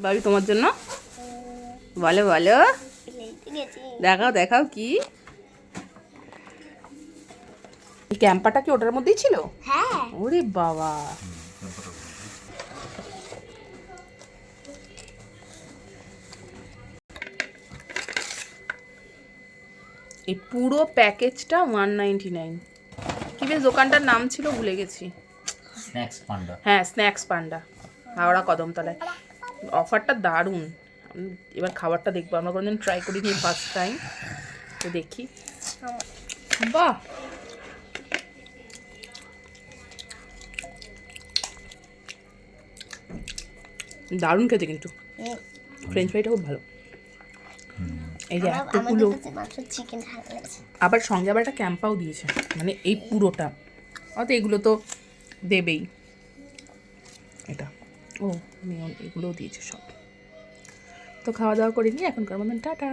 ভাবি তোমার জন্য বলো বলো দেখাও দেখাও কি ক্যাম্পাটা কি ওটার মধ্যেই ছিল? হ্যাঁ। ওরে বাবা, এই পুরো প্যাকেজটা 199। কি বেশ দোকানটার নাম ছিল ভুলে গেছি। স্ন্যাক্স পান্ডা। হ্যাঁ, স্ন্যাক্স পান্ডা, হাওড়া কদমতলায়। অফারটা দারুণ। এবার খাবারটা দেখবো, আমরা কোনোদিন ট্রাই করিনি, ফার্স্ট টাইম। তো দেখি। বাহ, দারুণ খেতে কিন্তু। ফ্রেঞ্চ ফ্রাইটা খুব ভালো। এই যে এতগুলো, আবার সঙ্গে আবার একটা ক্যাম্পাও দিয়েছে, মানে এই পুরোটা। অত এগুলো তো দেবেই। এটা ও এগুলোও দিয়েছে সব। তো খাওয়া দাওয়া করে নিই, এখনকার মতন টাটা।